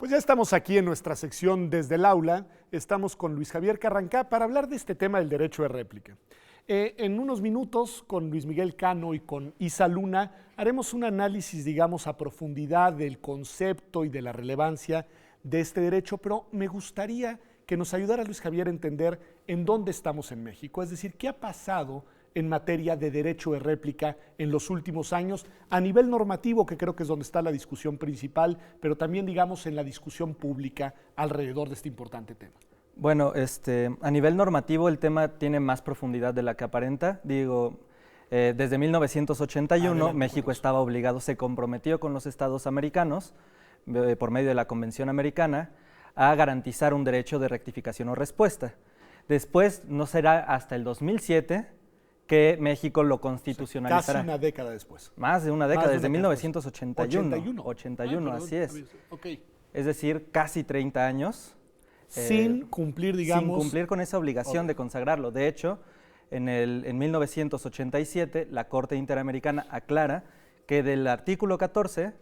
Pues ya estamos aquí en nuestra sección Desde el Aula. Estamos con Luis Javier Carrancá para hablar de este tema del derecho de réplica. En unos minutos, con Luis Miguel Cano y con Isa Luna, haremos un análisis, digamos, a profundidad del concepto y de la relevancia de este derecho, pero me gustaría que nos ayudara Luis Javier a entender en dónde estamos en México, es decir, qué ha pasado en materia de derecho de réplica en los últimos años, a nivel normativo, que creo que es donde está la discusión principal, pero también, digamos, en la discusión pública alrededor de este importante tema. Bueno, a nivel normativo el tema tiene más profundidad de la que aparenta. Desde 1981 Adelante, México estaba obligado, se comprometió con los estados americanos, por medio de la Convención Americana, a garantizar un derecho de rectificación o respuesta. Después, no será hasta el 2007 que México lo constitucionalizará. Casi una década después. Más de una década, desde 1981. 81, así es. Okay. Es decir, casi 30 años. Sin cumplir, digamos. Sin cumplir con esa obligación de consagrarlo. De hecho, en 1987, la Corte Interamericana aclara que del artículo 14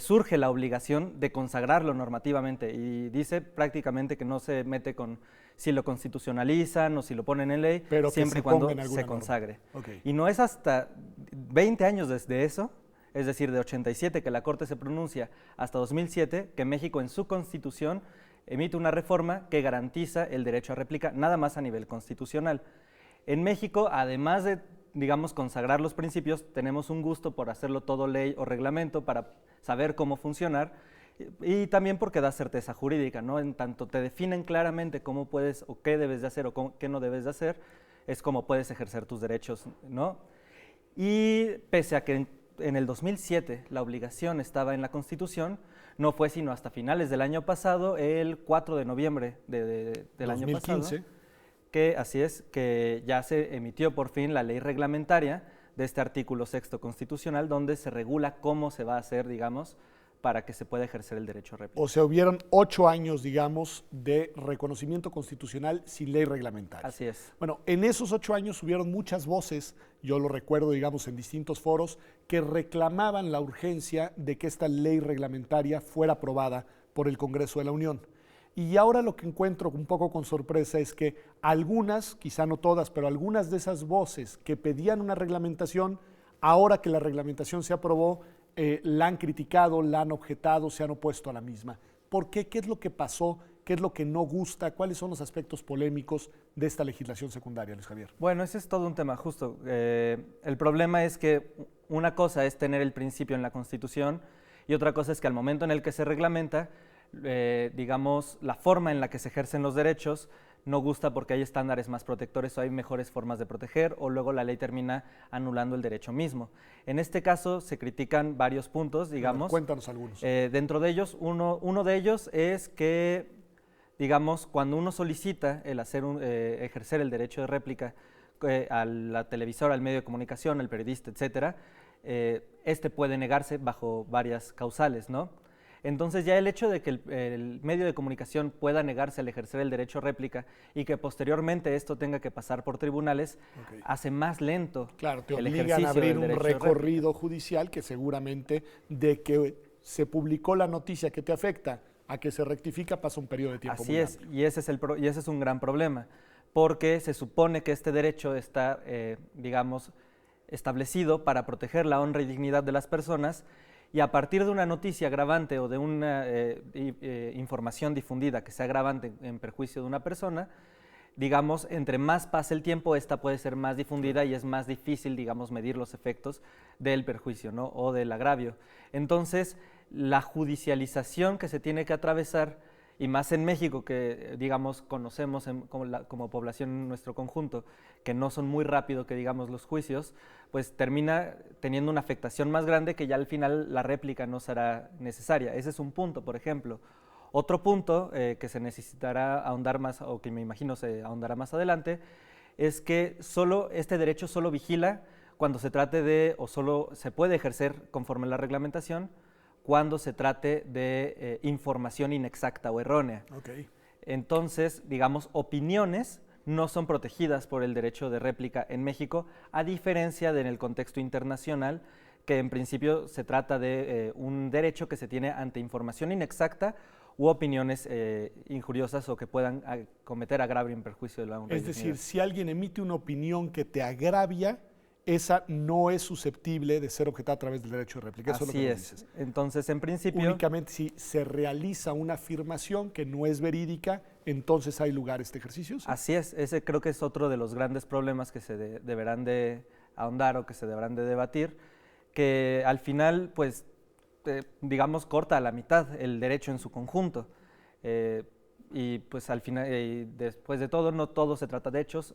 surge la obligación de consagrarlo normativamente y dice prácticamente que no se mete con si lo constitucionalizan o si lo ponen en ley, pero siempre y cuando se consagre. Okay. Y no es hasta 20 años desde eso, es decir, de 87 que la Corte se pronuncia hasta 2007, que México en su Constitución emite una reforma que garantiza el derecho a réplica, nada más a nivel constitucional. En México, además de, digamos, consagrar los principios, tenemos un gusto por hacerlo todo ley o reglamento para saber cómo funcionar y también porque da certeza jurídica, ¿no? En tanto te definen claramente cómo puedes o qué debes de hacer o qué no debes de hacer, es como puedes ejercer tus derechos, ¿no? Y pese a que en el 2007 la obligación estaba en la Constitución, no fue sino hasta finales del año pasado, el 4 de noviembre del 2015. Año pasado, que así es, que ya se emitió por fin la ley reglamentaria de este artículo 6º constitucional, donde se regula cómo se va a hacer, digamos, para que se pueda ejercer el derecho a réplica. O sea, hubieron 8 años, digamos, de reconocimiento constitucional sin ley reglamentaria. Así es. Bueno, en esos 8 años hubieron muchas voces, yo lo recuerdo, digamos, en distintos foros, que reclamaban la urgencia de que esta ley reglamentaria fuera aprobada por el Congreso de la Unión. Y ahora lo que encuentro un poco con sorpresa es que algunas, quizá no todas, pero algunas de esas voces que pedían una reglamentación, ahora que la reglamentación se aprobó, la han criticado, la han objetado, se han opuesto a la misma. ¿Por qué? ¿Qué es lo que pasó? ¿Qué es lo que no gusta? ¿Cuáles son los aspectos polémicos de esta legislación secundaria, Luis Javier? Bueno, ese es todo un tema, justo. El problema es que una cosa es tener el principio en la Constitución y otra cosa es que al momento en el que se reglamenta, digamos, la forma en la que se ejercen los derechos no gusta porque hay estándares más protectores o hay mejores formas de proteger o luego la ley termina anulando el derecho mismo. En este caso se critican varios puntos, digamos. Bueno, cuéntanos algunos. Dentro de ellos, uno de ellos es que, digamos, cuando uno solicita el ejercer el derecho de réplica a la televisora, al medio de comunicación, al periodista, etcétera, puede negarse bajo varias causales, ¿no? Entonces ya el hecho de que el medio de comunicación pueda negarse al ejercer el derecho a réplica y que posteriormente esto tenga que pasar por tribunales, hace más lento el ejercicio a abrir un recorrido judicial que seguramente de que se publicó la noticia que te afecta a que se rectifica pasa un periodo de tiempo muy amplio. Y ese es un gran problema, porque se supone que este derecho está, digamos, establecido para proteger la honra y dignidad de las personas. Y a partir de una noticia agravante o de una información difundida que sea agravante en perjuicio de una persona, digamos, entre más pase el tiempo, esta puede ser más difundida y es más difícil, digamos, medir los efectos del perjuicio, ¿no? O del agravio. Entonces, la judicialización que se tiene que atravesar, y más en México, que, digamos, conocemos como población en nuestro conjunto, que no son muy rápido que digamos los juicios, pues termina teniendo una afectación más grande que ya al final la réplica no será necesaria. Ese es un punto, por ejemplo. Otro punto que se necesitará ahondar más, o que me imagino se ahondará más adelante, es que este derecho solo vigila cuando se trate de, o solo se puede ejercer conforme a la reglamentación, cuando se trate de información inexacta o errónea. Entonces, digamos, opiniones no son protegidas por el derecho de réplica en México, a diferencia de en el contexto internacional, que en principio se trata de un derecho que se tiene ante información inexacta u opiniones injuriosas o que puedan cometer agravio en perjuicio de la honra y Es decir, dignidad. si alguien emite una opinión que te agravia, esa no es susceptible de ser objetada a través del derecho de réplica. Eso es lo Así que nos es. dices. Entonces, en principio, Únicamente si se realiza una afirmación que no es verídica, entonces hay lugar a este ejercicio. ¿Sí? así es. Ese creo que es otro de los grandes problemas que se deberán de ahondar o que se deberán de debatir, que al final, pues, digamos, corta a la mitad el derecho en su conjunto. Y pues al final, después de todo, no todo se trata de hechos,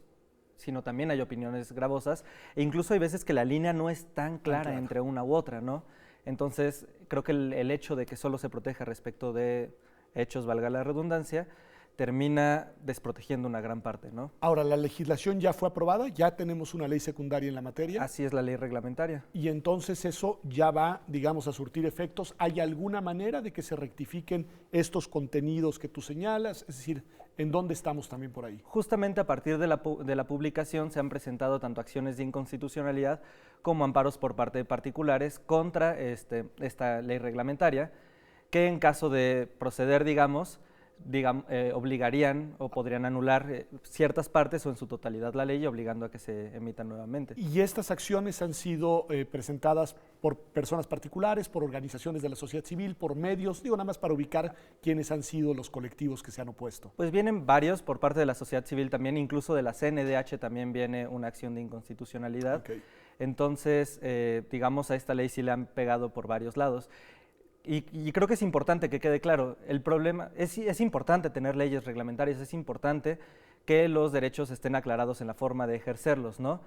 sino también hay opiniones gravosas, e incluso hay veces que la línea no es tan clara entre una u otra, ¿no? Entonces, creo que el hecho de que solo se proteja respecto de hechos, valga la redundancia, termina desprotegiendo una gran parte, ¿no? Ahora, la legislación ya fue aprobada, ya tenemos una ley secundaria en la materia. Así es la ley reglamentaria. Y entonces eso ya va, digamos, a surtir efectos. ¿Hay alguna manera de que se rectifiquen estos contenidos que tú señalas? Es decir, ¿en dónde estamos también por ahí? Justamente a partir de la publicación se han presentado tanto acciones de inconstitucionalidad como amparos por parte de particulares contra esta ley reglamentaria, que en caso de proceder, digamos, obligarían o podrían anular ciertas partes o en su totalidad la ley, obligando a que se emita nuevamente. Y estas acciones han sido presentadas por personas particulares, por organizaciones de la sociedad civil, por medios, digo nada más para ubicar quiénes han sido los colectivos que se han opuesto. Pues vienen varios por parte de la sociedad civil también, incluso de la CNDH también viene una acción de inconstitucionalidad. Okay. Entonces, digamos, a esta ley sí le han pegado por varios lados. Y creo que es importante que quede claro, el problema, es importante tener leyes reglamentarias, es importante que los derechos estén aclarados en la forma de ejercerlos, ¿no?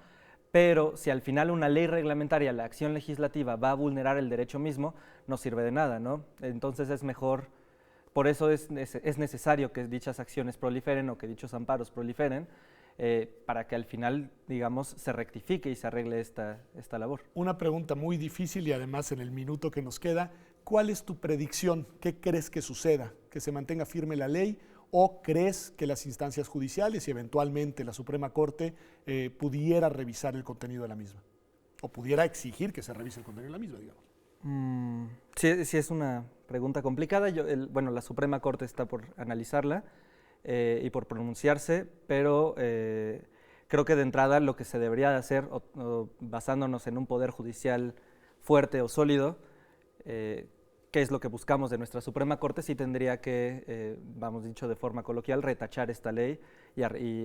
Pero si al final una ley reglamentaria, la acción legislativa, va a vulnerar el derecho mismo, no sirve de nada, ¿no? Entonces es mejor, por eso es necesario que dichas acciones proliferen o que dichos amparos proliferen, para que al final, digamos, se rectifique y se arregle esta labor. Una pregunta muy difícil y además en el minuto que nos queda, ¿cuál es tu predicción? ¿Qué crees que suceda? ¿Que se mantenga firme la ley o crees que las instancias judiciales y eventualmente la Suprema Corte pudiera revisar el contenido de la misma? O pudiera exigir que se revise el contenido de la misma, digamos. Sí, es una pregunta complicada. Bueno, la Suprema Corte está por analizarla y por pronunciarse, pero creo que de entrada lo que se debería de hacer, basándonos en un poder judicial fuerte o sólido, que es lo que buscamos de nuestra Suprema Corte, sí tendría que, vamos dicho de forma coloquial, retachar esta ley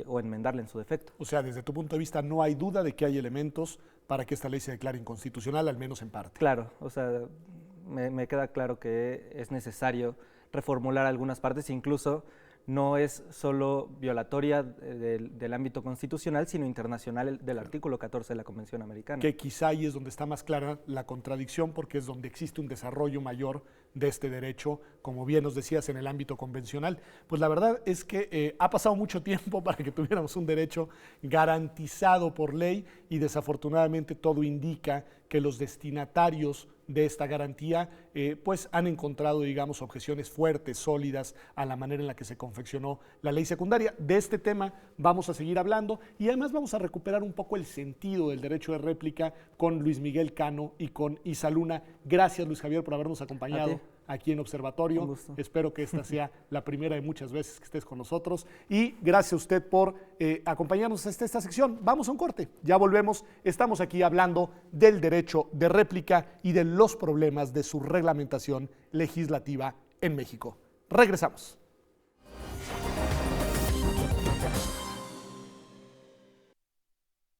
o enmendarla en su defecto. O sea, desde tu punto de vista no hay duda de que hay elementos para que esta ley se declare inconstitucional, al menos en parte. Claro, o sea, me queda claro que es necesario reformular algunas partes, incluso no es solo violatoria del ámbito constitucional, sino internacional del artículo 14 de la Convención Americana. Que quizá ahí es donde está más clara la contradicción, porque es donde existe un desarrollo mayor de este derecho, como bien nos decías, en el ámbito convencional. Pues la verdad es que ha pasado mucho tiempo para que tuviéramos un derecho garantizado por ley y desafortunadamente todo indica que los destinatarios de esta garantía pues han encontrado, digamos, objeciones fuertes, sólidas a la manera en la que se confeccionó la ley secundaria. De este tema vamos a seguir hablando y además vamos a recuperar un poco el sentido del derecho de réplica con Luis Miguel Cano y con Isa Luna. Gracias, Luis Javier, por habernos acompañado aquí en Observatorio. Un gusto. Espero que esta sea la primera de muchas veces que estés con nosotros y gracias a usted por acompañarnos hasta esta sección. Vamos a un corte, ya volvemos. Estamos aquí hablando del derecho de réplica y de los problemas de su reglamentación legislativa en México. Regresamos.